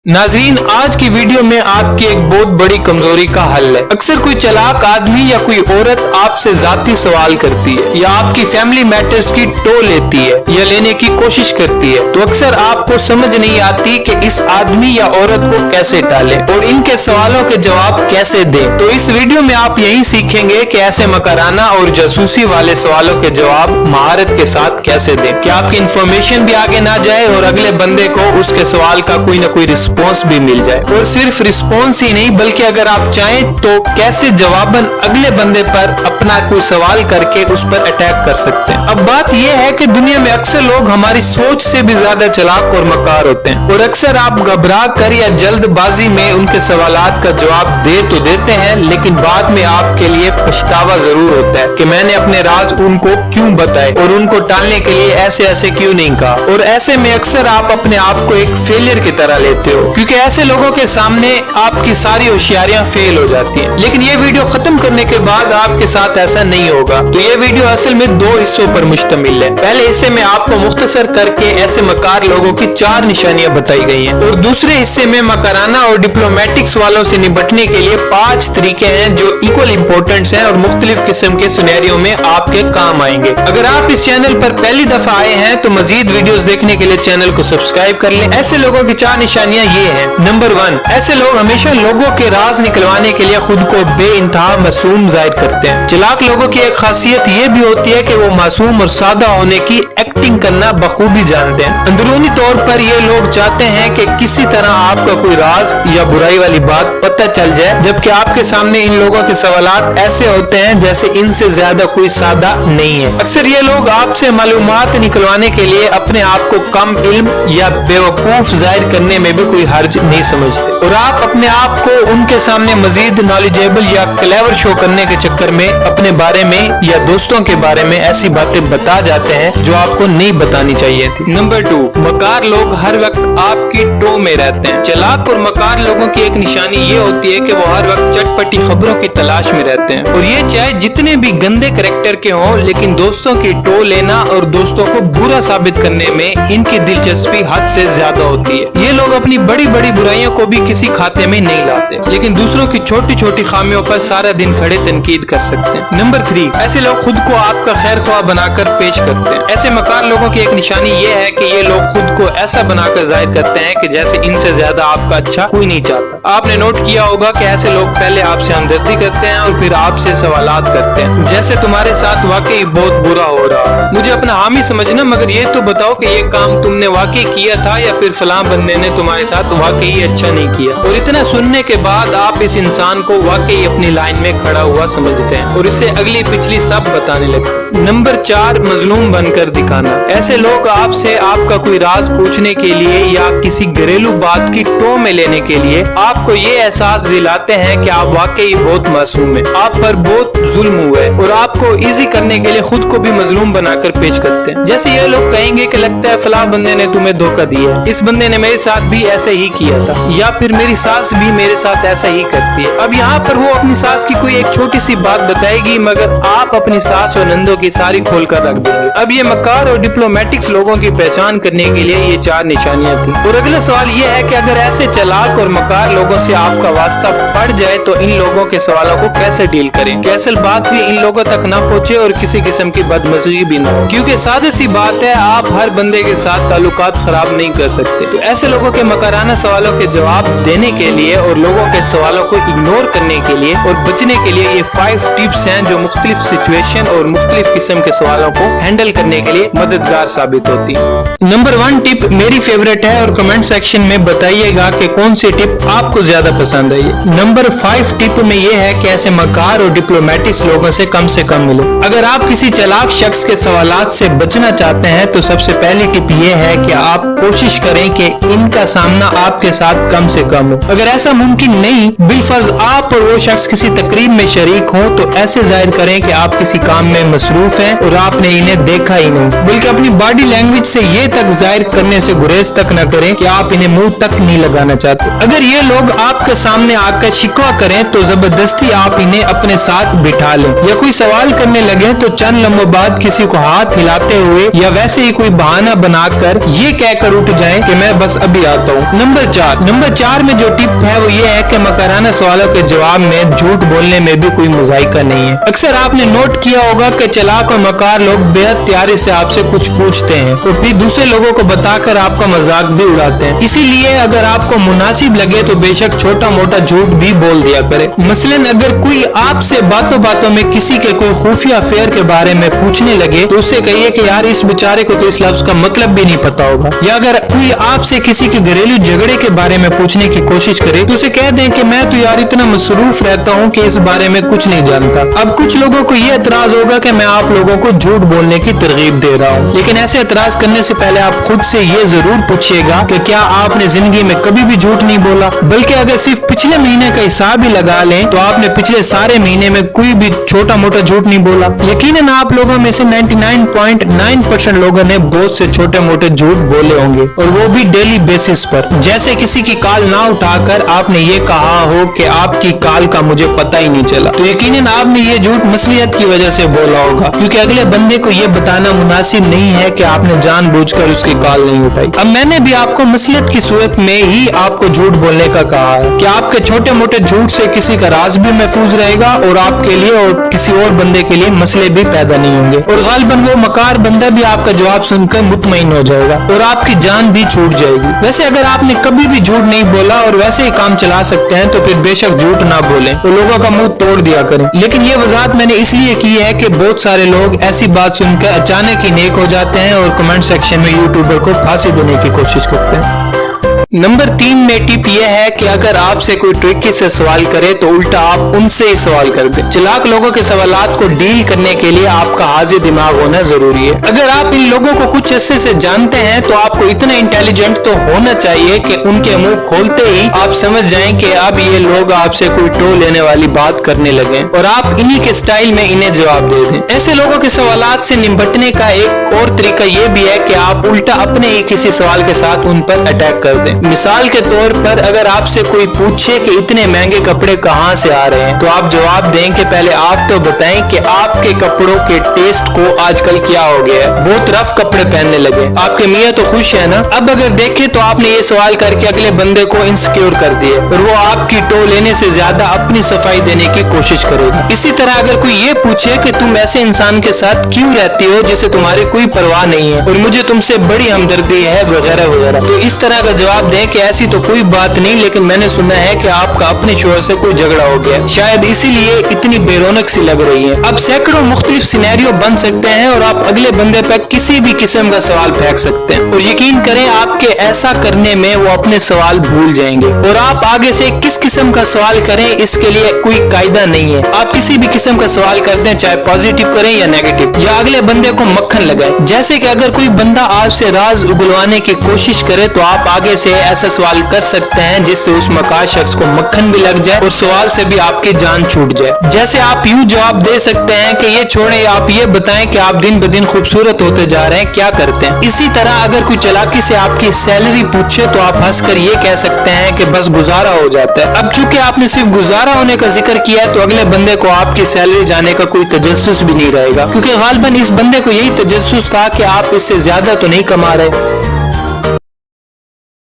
नाज़रीन, आज की वीडियो में आपकी एक बहुत बड़ी कमजोरी का हल है। अक्सर कोई चालाक आदमी या कोई औरत आपसे जाती सवाल करती है या आपकी फैमिली मैटर्स की टो लेती है या लेने की कोशिश करती है, तो अक्सर आपको समझ नहीं आती कि इस आदमी या औरत को कैसे टालें और इनके सवालों के जवाब कैसे दें। तो इस वीडियो में आप यही सीखेंगे कि ऐसे मकराना और जासूसी वाले सवालों के जवाब महारत के साथ कैसे दें कि आपकी इंफॉर्मेशन भी आगे ना जाए और अगले बंदे को उसके सवाल का कोई ना कोई रिस्पॉन्स भी मिल जाए। और सिर्फ रिस्पॉन्स ही नहीं, बल्कि अगर आप चाहें तो कैसे जवाबन अगले बंदे पर अपना कोई सवाल करके उस पर अटैक कर सकते हैं। अब बात यह है कि दुनिया में अक्सर लोग हमारी सोच से भी ज्यादा चालाक और मकार होते हैं और अक्सर आप घबरा कर या जल्दबाजी में उनके सवालात का जवाब दे तो देते हैं, लेकिन बाद में आपके लिए पछतावा जरूर होता है कि मैंने अपने राज उनको क्यों बताए और उनको टालने के लिए ऐसे ऐसे क्यों नहीं कहा। और ऐसे में अक्सर आप अपने आप को एक फेलियर की तरह लेते हो, क्योंकि ऐसे लोगों के सामने आपकी सारी होशियारियां फेल हो जाती हैं। लेकिन ये वीडियो खत्म करने के बाद आपके साथ ऐसा नहीं होगा। तो ये वीडियो असल में 2 हिस्सों पर मुश्तमिल है। पहले हिस्से में आपको मुख्तसर करके ऐसे मकार लोगों की 4 निशानियां बताई गई हैं और दूसरे हिस्से में मकाराना और डिप्लोमेटिक्स वालों से निपटने के लिए 5 तरीके हैं जो इक्वल इंपॉर्टेंट हैं और मुख्तलिफ किस्म के सिनेरियो में आपके काम आएंगे। अगर आप इस चैनल पर पहली दफा आए हैं तो मजीद वीडियोस देखने के लिए चैनल को सब्सक्राइब कर लें। ऐसे लोगों की 4 निशानियां ये हैं। नंबर 1, ऐसे लोग हमेशा लोगों के राज निकलवाने के लिए खुद को बेइंतहा मासूम जाहिर करते हैं। चालाक लोगों की एक खासियत ये भी होती है कि वो मासूम और सादा होने की एक्टिंग करना बखूबी जानते हैं। अंदरूनी तौर पर ये लोग चाहते हैं कि किसी तरह आपका कोई राज या बुराई वाली बात पता चल जाए, जबकि आपके सामने इन लोगों के सवालात ऐसे होते हैं जैसे इनसे ज्यादा कोई सादा नहीं है। अक्सर ये लोग आपसे मालूमात निकलवाने के लिए अपने आप को कम इल्म या बेवकूफ जाहिर करने में भी कोई हर्ज नहीं समझते और आप अपने आप को उनके सामने मजीद नॉलेजेबल या क्लेवर शो करने के चक्कर में अपने बारे में या दोस्तों के बारे में ऐसी बातें बता जाते हैं जो आपको नहीं बतानी चाहिए थी। नंबर 2, मकार लोग हर वक्त आपकी टो में रहते हैं। चालाक और मकार लोगों की एक निशानी ये होती है कि वो हर वक्त चटपटी खबरों की तलाश में रहते हैं और ये चाहे जितने भी गंदे कैरेक्टर के हों, लेकिन दोस्तों की टो लेना और दोस्तों को बुरा साबित करने में इनकी दिलचस्पी हद से ज्यादा होती है। ये लोग अपनी बड़ी बड़ी बुराइयों को भी किसी खाते में नहीं लाते, लेकिन दूसरों की छोटी छोटी खामियों पर सारा दिन खड़े तनकीद कर सकते हैं। नंबर 3, ऐसे लोग खुद को आपका खैर ख्वाह बनाकर पेश करते हैं। ऐसे मकार लोगों की एक निशानी ये है कि ये लोग खुद को ऐसा बनाकर जाहिर करते हैं कि जैसे इनसे ज्यादा आपका अच्छा कोई नहीं चाहता। आपने नोट किया होगा कि ऐसे लोग पहले आपसे हमदर्दी करते हैं और फिर आपसे सवालात करते हैं, जैसे तुम्हारे साथ वाकई बहुत बुरा हो रहा, मुझे अपना हामी समझना, मगर ये तो बताओ कि ये काम तुमने वाकई किया था या फिर फलां बंदे ने तुम्हारे साथ वाकई अच्छा नहीं किया। और इतना सुनने के बाद आप इस इंसान को वाकई अपनी लाइन में खड़ा हुआ समझते हैं और इसे अगली पिछली सब बताने लगते। नंबर 4, मजलूम बनकर दिखाना। ऐसे लोग आपसे आपका कोई राज पूछने के लिए या किसी घरेलू बात की टो में लेने के लिए आपको ये एहसास दिलाते हैं कि आप वाकई बहुत मासूम हैं, आप पर बहुत जुल्म हुआ है और आपको इजी करने के लिए खुद को भी मजलूम बनाकर पेश करते हैं। जैसे ये लोग कहेंगे कि लगता है फलां बंदे ने तुम्हें धोखा दिया, इस बंदे ने मेरे साथ भी ऐसे ही किया था, या फिर मेरी सास भी मेरे साथ ऐसा ही करती है। अब यहाँ पर वो अपनी सास की कोई एक छोटी सी बात बताएगी, मगर आप अपनी सास और नंदों की सारी खोल कर रख देंगे। अब ये मकार और डिप्लोमेटिक्स लोगों की पहचान करने के लिए ये 4 निशानियां थी। और अगला सवाल ये है कि अगर ऐसे चालाक और मकार लोगों से आपका वास्ता पड़ जाए तो इन लोगों के सवालों को कैसे डील करें कि असल बात भी इन लोगों तक ना पहुँचे और किसी किस्म की बदमज़गी भी ना हो, क्योंकि सादी सी बात है, आप हर बंदे के साथ ताल्लुकात खराब नहीं कर सकते। तो ऐसे लोगों के मकाराना सवालों के जवाब देने के लिए और लोगों के सवालों को इग्नोर करने के लिए और बचने के लिए ये 5 टिप्स हैं जो मुख्तलिफ सिचुएशन और मुख्तलिफ किस्म के सवालों को हैंडल करने के लिए मददगार साबित होती है। नंबर 1 टिप मेरी फेवरेट है और कमेंट सेक्शन में बताइएगा कि कौन सी टिप आपको ज्यादा पसंद आई है। नंबर 5 टिप में ये है कि ऐसे मकार और डिप्लोमेटिक्स लोगों से कम मिलो। अगर आप किसी चालाक शख्स के सवालात से बचना चाहते हैं तो सबसे पहली टिप ये है कि आप कोशिश करें कि इनका सामना आपके साथ कम से कम हो। अगर ऐसा मुमकिन नहीं, बिलफर्ज आप और वो शख्स किसी तकरीब में शरीक हो तो ऐसे जाहिर करें कि आप किसी काम में मसरूफ हैं और आपने इन्हें देखा ही नहीं, बल्कि अपनी बॉडी लैंग्वेज से ये तक जाहिर करने से गुरेज तक न करें कि आप इन्हें मुंह तक नहीं लगाना चाहते। अगर ये लोग आपके सामने आकर शिकवा करें तो जबरदस्ती आप इन्हें अपने साथ बिठा लें, या कोई सवाल करने लगे तो चंद लम्हों बाद किसी को हाथ हिलाते हुए या वैसे ही कोई बहाना बनाकर ये कहकर उठ जाएं कि मैं बस अभी आता हूँ, नंबर 4 में जो टिप है वो ये है कि मकराना सवालों के जवाब में झूठ बोलने में भी कोई मुज़ाहिका नहीं है। अक्सर आपने नोट किया होगा कि चालाक और मकार लोग बेहद प्यारे से आपसे कुछ पूछते हैं तो फिर दूसरे लोगों को बताकर आपका मजाक भी उड़ाते हैं। इसीलिए अगर आपको मुनासिब लगे तो बेशक छोटा मोटा झूठ भी बोल दिया करे। मसलन अगर कोई आपसे बातों बातों में किसी के कोई खुफिया अफेयर के बारे में पूछने लगे तो उससे कहिए कि यार इस बेचारे को तो इस लफ्ज का मतलब भी नहीं पता होगा। या अगर कोई आपसे किसी के घरेलू झगड़े के बारे में पूछने की कोशिश करे तो उसे कह दें कि मैं तो यार इतना मसरूफ रहता हूँ कि इस बारे में कुछ नहीं जानता। अब कुछ लोगों को ये एतराज होगा कि मैं आप लोगों को झूठ बोलने की तरगीब दे रहा हूँ, लेकिन ऐसे एतराज करने से पहले आप खुद से ये जरूर पूछिएगा कि क्या आपने जिंदगी में कभी भी झूठ नहीं बोला। बल्कि अगर सिर्फ पिछले महीने का हिसाब ही लगा लें तो आपने पिछले सारे महीने में कोई भी छोटा मोटा झूठ नहीं बोला। यकीनन आप लोगों में से 99.9% लोगों ने बहुत से छोटे मोटे झूठ बोले होंगे और वो भी डेली बेसिस पर। जैसे किसी की कॉल ना उठाकर आपने ये कहा हो कि आपकी कॉल का मुझे पता ही नहीं चला, तो यकीनन आपने ये झूठ मसलियत की वजह से बोला होगा, क्योंकि अगले बंदे को ये बताना मुनासिब नहीं है कि आपने जानबूझकर उसकी कॉल नहीं उठाई। अब मैंने भी आपको मसलियत की सूरत में ही आपको झूठ बोलने का कहा है कि आपके छोटे मोटे झूठ से किसी का राज भी महफूज रहेगा और आपके लिए और किसी और बंदे के लिए मसले भी पैदा नहीं होंगे और गालिबन वो मकार बंदा भी आपका जवाब सुनकर मुतमईन हो जाएगा और आपकी जान भी छूट जाएगी। वैसे अगर आपने कभी भी झूठ नहीं बोला और वैसे ही काम चला सकते हैं तो फिर बेशक झूठ ना बोलें और लोगों का मुंह तोड़ दिया करें। लेकिन ये वजाहत मैंने इसलिए की है कि बहुत सारे लोग ऐसी बात सुनकर अचानक ही नेक हो जाते हैं और कमेंट सेक्शन में यूट्यूबर को फांसी देने की कोशिश करते हैं। नंबर 3 में टिप यह है कि अगर आपसे कोई ट्रिकी से सवाल करे तो उल्टा आप उनसे ही सवाल कर दें। चालाक लोगों के सवालात को डील करने के लिए आपका हाजिर दिमाग होना जरूरी है। अगर आप इन लोगों को कुछ अरसे से जानते हैं तो आपको इतना इंटेलिजेंट तो होना चाहिए कि उनके मुंह खोलते ही आप समझ जाएं कि अब ये लोग आपसे कोई टो लेने वाली बात करने लगे और आप इन्हीं के स्टाइल में इन्हें जवाब दे दें। ऐसे लोगों के सवालात से निपटने का एक और तरीका ये भी है कि आप उल्टा अपने ही किसी सवाल के साथ उन पर अटैक कर दें। मिसाल के तौर पर अगर आपसे कोई पूछे कि इतने महंगे कपड़े कहाँ से आ रहे हैं तो आप जवाब दें कि पहले आप तो बताएं कि आपके कपड़ों के टेस्ट को आजकल क्या हो गया है, बहुत रफ कपड़े पहनने लगे, आपके मियाँ तो खुश है ना। अब अगर देखें तो आपने ये सवाल करके अगले बंदे को इनसिक्योर कर दिया और वो आपकी टो लेने से ज्यादा अपनी सफाई देने की कोशिश करेगा। इसी तरह अगर कोई ये पूछे कि तुम ऐसे इंसान के साथ क्यों रहती हो जिसे तुम्हारी कोई परवाह नहीं है और मुझे तुमसे बड़ी हमदर्दी है वगैरह वगैरह, तो इस तरह का जवाब दें कि ऐसी तो कोई बात नहीं, लेकिन मैंने सुना है कि आपका अपने शोहर से कोई झगड़ा हो गया, शायद इसीलिए इतनी बेरौनक सी लग रही है। अब सैकड़ों मुख्तलिफ सिनेरियो बन सकते हैं और आप अगले बंदे पर किसी भी किस्म का सवाल फेंक सकते हैं और यकीन करें आपके ऐसा करने में वो अपने सवाल भूल जाएंगे और आप आगे से किस किस्म का सवाल करें इसके लिए कोई कायदा नहीं है। आप किसी भी किस्म का सवाल करते हैं, चाहे पॉजिटिव करें या नेगेटिव, या अगले बंदे को मक्खन लगाए। जैसे कि अगर कोई बंदा आपसे राज उगलवाने की कोशिश करे तो आप आगे से ऐसा सवाल कर सकते हैं जिससे उस मकार शख्स को मक्खन भी लग जाए और सवाल से भी आपकी जान छूट जाए। जैसे आप यूं जवाब दे सकते हैं कि ये छोड़े, आप ये बताएं कि आप दिन ब दिन खूबसूरत होते जा रहे हैं, क्या करते हैं। इसी तरह अगर कोई चालाकी से आपकी सैलरी पूछे तो आप हंसकर ये कह सकते हैं कि बस गुजारा हो जाता है। अब चूंकि आपने सिर्फ गुजारा होने का जिक्र किया है तो अगले बंदे को आपकी सैलरी जाने का कोई तजस्सुस भी नहीं रहेगा, क्योंकि गालिबन इस बंदे को यही तजस्सुस था कि आप इससे ज्यादा तो नहीं कमा रहे।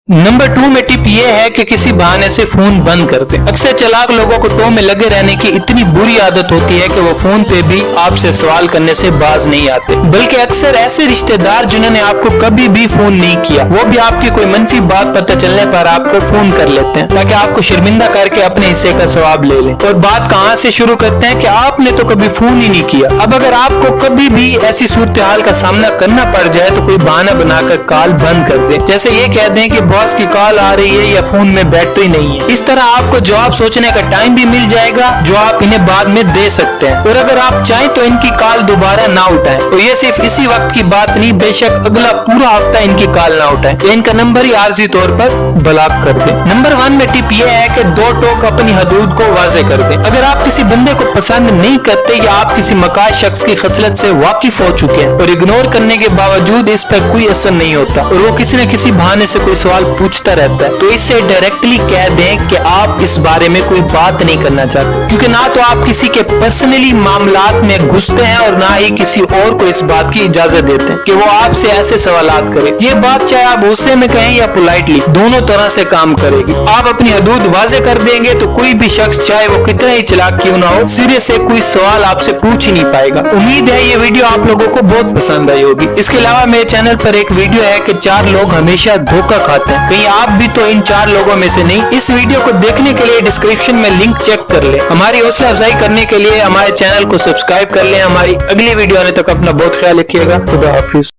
नंबर 2 में टिप ये है कि किसी बहाने से फोन बंद कर दें। अक्सर चालाक लोगों को टो में लगे रहने की इतनी बुरी आदत होती है कि वो फोन पे भी आपसे सवाल करने से बाज नहीं आते, बल्कि अक्सर ऐसे रिश्तेदार जिन्होंने आपको कभी भी फोन नहीं किया वो भी आपकी कोई मनफी बात पता चलने पर आपको फोन कर लेते हैं ताकि आपको शर्मिंदा करके अपने हिस्से का सवाब ले लें। और बात कहाँ से शुरू करते हैं कि आपने तो कभी फोन ही नहीं किया। अब अगर आपको कभी भी ऐसी सूरत हाल का सामना करना पड़ जाए तो कोई बहाना बनाकर कॉल बंद कर दे, जैसे ये कह दें कि बॉस की कॉल आ रही है या फोन में बैटरी नहीं है। इस तरह आपको जवाब सोचने का टाइम भी मिल जाएगा जो आप इन्हें बाद में दे सकते हैं और अगर आप चाहें तो इनकी कॉल दोबारा ना उठाएं। तो ये सिर्फ इसी वक्त की बात नहीं, बेशक अगला पूरा हफ्ता इनकी कॉल ना उठाएं या इनका नंबर ही आरजी तौर पर ब्लॉक कर दें। नंबर 1 में टिप ये है कि 2 टोक अपनी हदूद को वाज़े कर दें। अगर आप किसी बंदे को पसंद नहीं करते या आप किसी मकार शख्स की खसलत से वाकिफ हो चुके हैं और इग्नोर करने के बावजूद इस पर कोई असर नहीं होता और वो किसी न किसी बहाने से कोई सवाल पूछता रहता है, तो इससे डायरेक्टली कह दें कि आप इस बारे में कोई बात नहीं करना चाहते, क्योंकि ना तो आप किसी के पर्सनली मामलात में घुसते हैं और ना ही किसी और को इस बात की इजाजत देते हैं कि वो आपसे ऐसे सवालात करे। ये बात चाहे आप गुस्से में कहें या पोलाइटली, दोनों तरह से काम करेगी। आप अपनी हदूद वाज़े कर देंगे तो कोई भी शख्स चाहे वो कितना ही चालाक क्यों ना हो, सिरे से कोई सवाल आपसे पूछ ही नहीं पाएगा। उम्मीद है ये वीडियो आप लोगों को बहुत पसंद आई होगी। इसके अलावा मेरे चैनल पर एक वीडियो है कि 4 लोग हमेशा धोखा खाते हैं, कहीं आप भी तो इन 4 लोगों में से नहीं। इस वीडियो को देखने के लिए डिस्क्रिप्शन में लिंक चेक कर ले। हमारी हौसला अफजाई करने के लिए हमारे चैनल को सब्सक्राइब कर ले। हमारी अगली वीडियो आने तक अपना बहुत ख्याल रखिएगा। खुदा हाफिज।